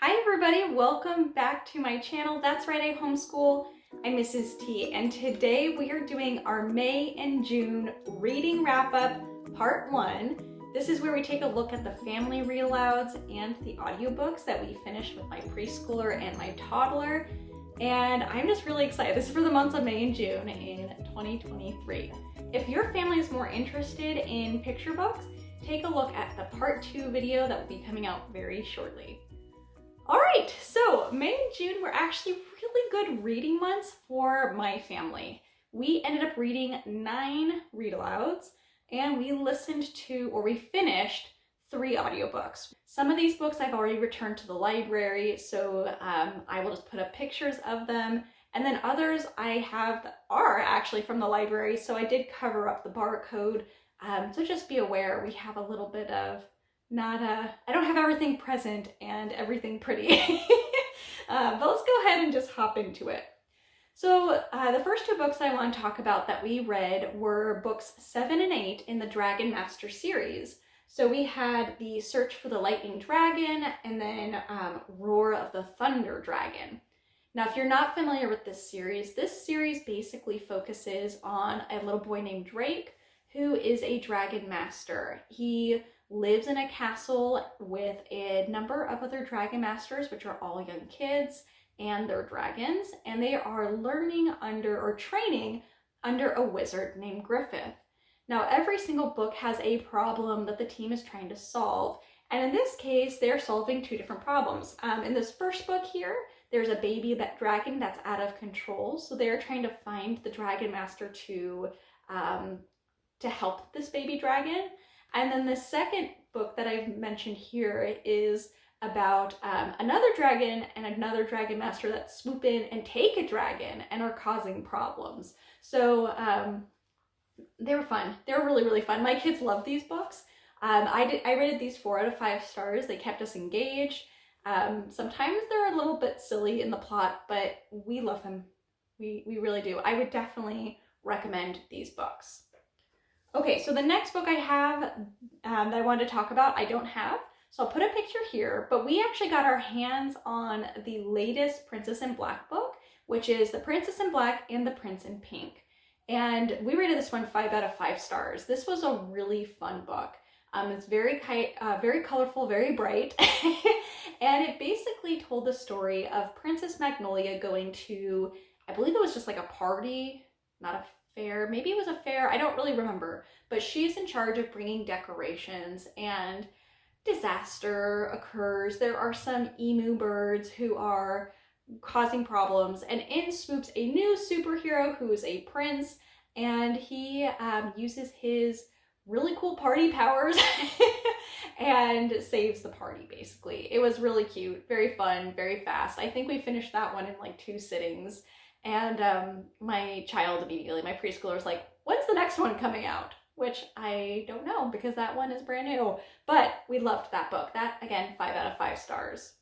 Hi everybody, welcome back to my channel. That's right, I homeschool. I'm Mrs. T, and today we are doing our May and June reading wrap-up part 1. This is where we take a look at the family read-alouds and the audiobooks that we finished with my preschooler and my toddler. And I'm just really excited. This is for the months of May and June in 2023. If your family is more interested in picture books, take a look at the part 2 video that will be coming out very shortly. All right, so May and June were actually really good reading months for my family. We ended up reading 9 read-alouds, and we listened to, or we finished, 3 audiobooks. Some of these books I've already returned to the library, so I will just put up pictures of them. And then others I have are actually from the library, so I did cover up the barcode. So just be aware, we have a little bit of I don't have everything present and everything pretty. But let's go ahead and just hop into it. So the first 2 books I want to talk about that we read were books 7 and 8 in the Dragon Master series. So we had The Search for the Lightning Dragon and then Roar of the Thunder Dragon. Now, if you're not familiar with this series basically focuses on a little boy named Drake who is a dragon master. He lives in a castle with a number of other dragon masters, which are all young kids and their dragons, and they are learning under or training under a wizard named Griffith. Now, every single book has a problem that the team is trying to solve, and in this case, they're solving 2 different problems. In this first book here, there's a baby dragon that's out of control, so they're trying to find the dragon master to help this baby dragon. And then the second book that I've mentioned here is about another dragon and another dragon master that swoop in and take a dragon and are causing problems. So they were fun. They were really, really fun. My kids love these books. I rated these 4 out of 5 stars. They kept us engaged. Sometimes they're a little bit silly in the plot, but we love them. We really do. I would definitely recommend these books. Okay, so the next book I have that I wanted to talk about, I don't have, so I'll put a picture here, but we actually got our hands on the latest Princess in Black book, which is The Princess in Black and The Prince in Pink. And we rated this one 5 out of 5 stars. This was a really fun book. It's very colorful, very bright, and it basically told the story of Princess Magnolia going to, I believe it was just like a party, not a fair, maybe it was a fair, I don't really remember, but she's in charge of bringing decorations and disaster occurs. There are some emu birds who are causing problems, and in swoops a new superhero who is a prince, and he uses his really cool party powers and saves the party basically. It was really cute, very fun, very fast. I think we finished that one in like 2 sittings. And my child immediately, my preschooler, was like, when's the next one coming out? Which I don't know because that one is brand new. But we loved that book. That, again, 5 out of 5 stars.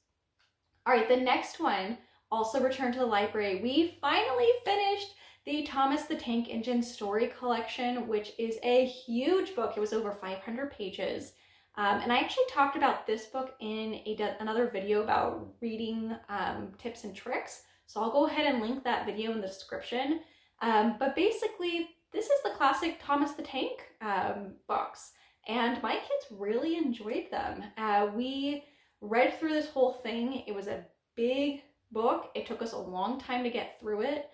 All right, the next one also returned to the library. We finally finished the Thomas the Tank Engine story collection, which is a huge book. It was over 500 pages. And I actually talked about this book in another video about reading tips and tricks. So I'll go ahead and link that video in the description. But basically, this is the classic Thomas the Tank books, and my kids really enjoyed them. We read through this whole thing. It was a big book. It took us a long time to get through it.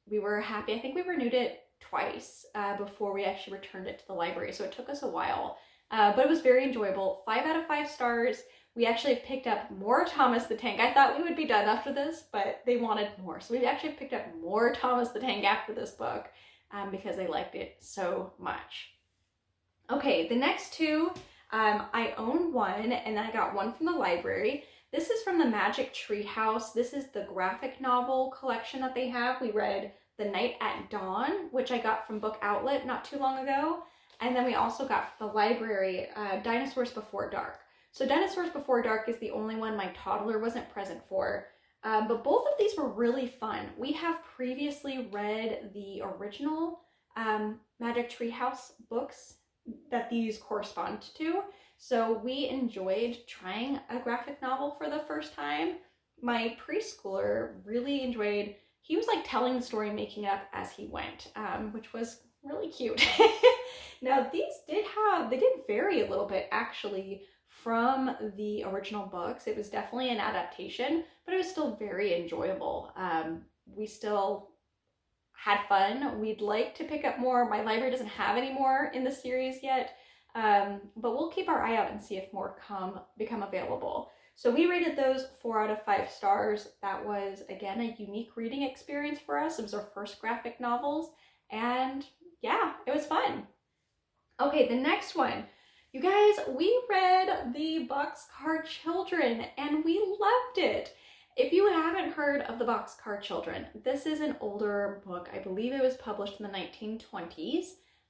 We were happy. I think we renewed it twice before we actually returned it to the library, so it took us a while. But it was very enjoyable. 5 out of 5 stars. We actually have picked up more Thomas the Tank. I thought we would be done after this, but they wanted more. So we actually picked up more Thomas the Tank after this book because they liked it so much. Okay, the next 2, I own one, and I got one from the library. This is from the Magic Tree House. This is the graphic novel collection that they have. We read The Night at Dawn, which I got from Book Outlet not too long ago. And then we also got from the library Dinosaurs Before Dark. So Dinosaurs Before Dark is the only one my toddler wasn't present for, but both of these were really fun. We have previously read the original Magic Tree House books that these correspond to, So we enjoyed trying a graphic novel for the first time. My preschooler really enjoyed, he was like telling the story and making it up as he went, which was really cute. Now these they did vary a little bit actually from the original books. It was definitely an adaptation, but it was still very enjoyable. We still had fun. We'd like to pick up more. My library doesn't have any more in the series yet, but we'll keep our eye out and see if more become available. So we rated those 4 out of 5 stars. That was, again, a unique reading experience for us. It was our first graphic novels, and yeah, it was fun. Okay, the next one. You guys, we read the Boxcar Children, and we loved it. If you haven't heard of the Boxcar Children, this is an older book. I believe it was published in the 1920s,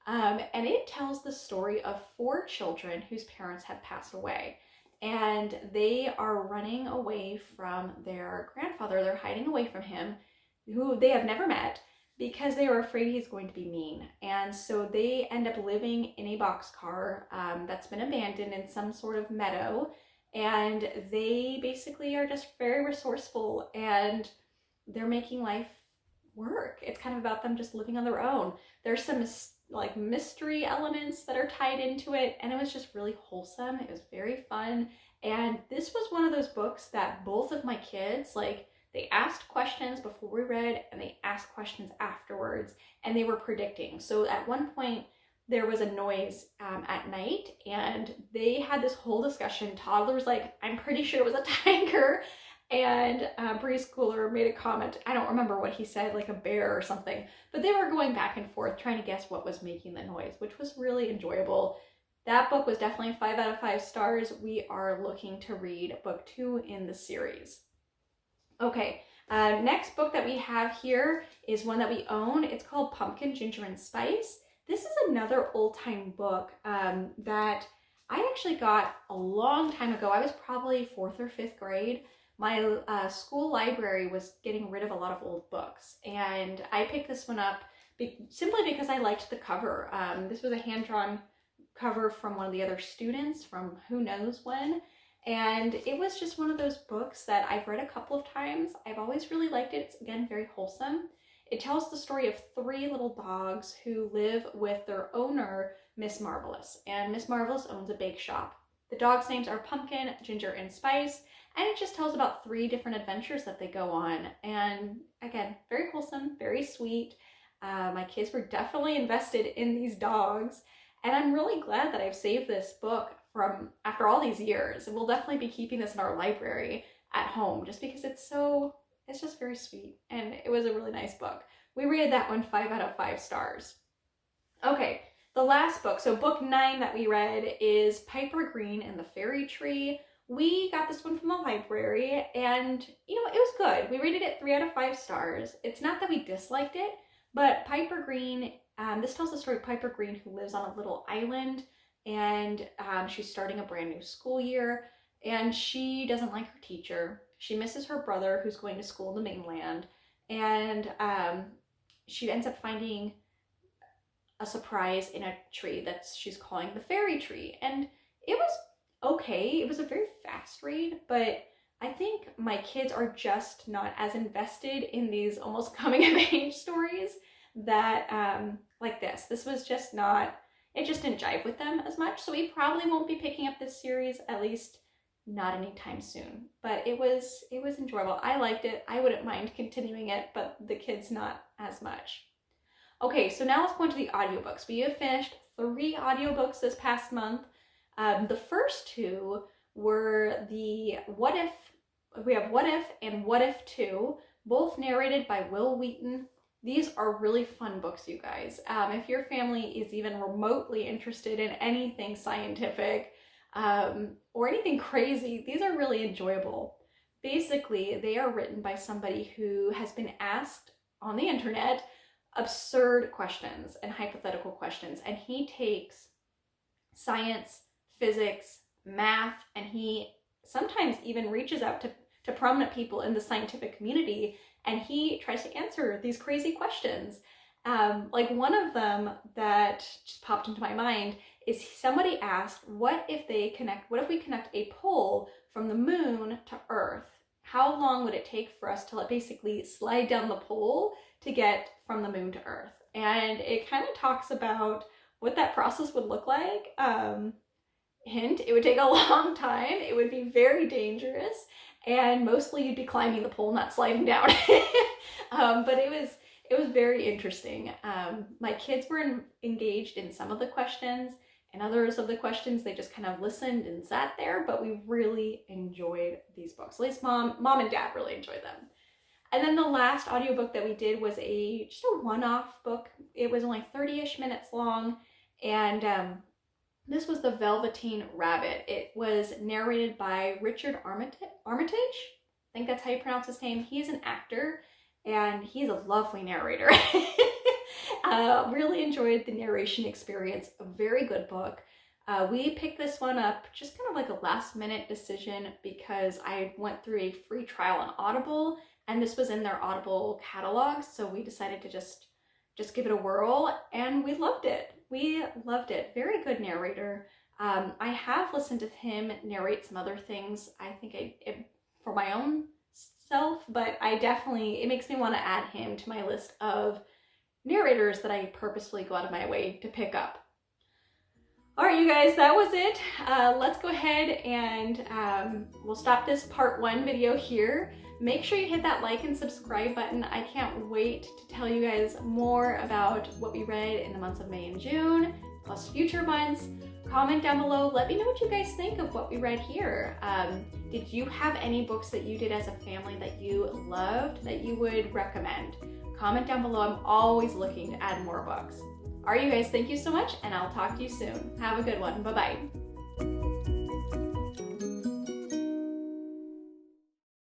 and it tells the story of 4 children whose parents have passed away. And they are running away from their grandfather. They're hiding away from him, who they have never met, because they are afraid he's going to be mean. And so they end up living in a boxcar that's been abandoned in some sort of meadow. And they basically are just very resourceful, and they're making life work. It's kind of about them just living on their own. There's some like mystery elements that are tied into it, and it was just really wholesome. It was very fun. And this was one of those books that both of my kids, like, they asked questions before we read and they asked questions afterwards, and they were predicting. So at one point there was a noise at night, and they had this whole discussion. Toddler's like, I'm pretty sure it was a tiger. And preschooler made a comment, I don't remember what he said, like a bear or something, but they were going back and forth trying to guess what was making the noise, which was really enjoyable. That book was definitely 5 out of 5 stars. We are looking to read book 2 in the series. Okay, next book that we have here is one that we own. It's called Pumpkin, Ginger, and Spice. This is another old-time book that I actually got a long time ago. I was probably 4th or 5th grade. My school library was getting rid of a lot of old books, and I picked this one up simply because I liked the cover. This was a hand-drawn cover from one of the other students from who knows when, and it was just one of those books that I've read a couple of times. I've always really liked it. It's, again, very wholesome. It tells the story of 3 little dogs who live with their owner, Miss Marvelous, and Miss Marvelous owns a bake shop. The dogs' names are Pumpkin, Ginger, and Spice, and it just tells about 3 different adventures that they go on. And again, very wholesome, very sweet. My kids were definitely invested in these dogs, and I'm really glad that I've saved this book from after all these years. We'll definitely be keeping this in our library at home just because it's just very sweet, and it was a really nice book. We rated that one 5 out of 5 stars. Okay, the last book, so book 9 that we read is Piper Green and the Fairy Tree. We got this one from the library, and it was good. We rated it 3 out of 5 stars. It's not that we disliked it, but Piper Green, this tells the story of Piper Green, who lives on a little island, and she's starting a brand new school year, and she doesn't like her teacher. She misses her brother, who's going to school in the mainland, and she ends up finding a surprise in a tree that she's calling the Fairy Tree, and it was okay. It was a very fast read, but I think my kids are just not as invested in these almost coming of age stories that like this. This was just not, it just didn't jive with them as much, so we probably won't be picking up this series, at least not anytime soon. But it was enjoyable. I liked it. I wouldn't mind continuing it, but the kids not as much. Okay, so now let's go into the audiobooks. We have finished 3 audiobooks this past month. The first 2 were the What If, we have What If and What If 2, both narrated by Will Wheaton. These are really fun books, you guys. If your family is even remotely interested in anything scientific or anything crazy, these are really enjoyable. Basically, they are written by somebody who has been asked on the internet absurd questions and hypothetical questions, and he takes science, physics, math, and he sometimes even reaches out to prominent people in the scientific community, and he tries to answer these crazy questions. Like one of them that just popped into my mind is somebody asked, what if we connect a pole from the moon to Earth? How long would it take for us to basically slide down the pole to get from the moon to Earth? And it kind of talks about what that process would look like. Hint, it would take a long time. It would be very dangerous, and mostly you'd be climbing the pole, not sliding down. But it was very interesting. My kids were engaged in some of the questions, and others of the questions they just kind of listened and sat there, but we really enjoyed these books. At least mom and dad really enjoyed them. And then the last audiobook that we did was just a one-off book. It was only 30-ish minutes long, and this was the Velveteen Rabbit. It was narrated by Richard Armitage. I think that's how you pronounce his name. He's an actor, and he's a lovely narrator. Really enjoyed the narration experience. A very good book. We picked this one up just kind of like a last-minute decision because I went through a free trial on Audible, and this was in their Audible catalog, so we decided to just give it a whirl, and we loved it. We loved it. Very good narrator. I have listened to him narrate some other things, I think for my own self, but it makes me want to add him to my list of narrators that I purposefully go out of my way to pick up. All right, you guys, that was it. Let's go ahead and we'll stop this part 1 video here. Make sure you hit that like and subscribe button. I can't wait to tell you guys more about what we read in the months of May and June, plus future months. Comment down below. Let me know what you guys think of what we read here. Did you have any books that you did as a family that you loved that you would recommend? Comment down below. I'm always looking to add more books. All right, you guys, thank you so much, and I'll talk to you soon. Have a good one. Bye-bye.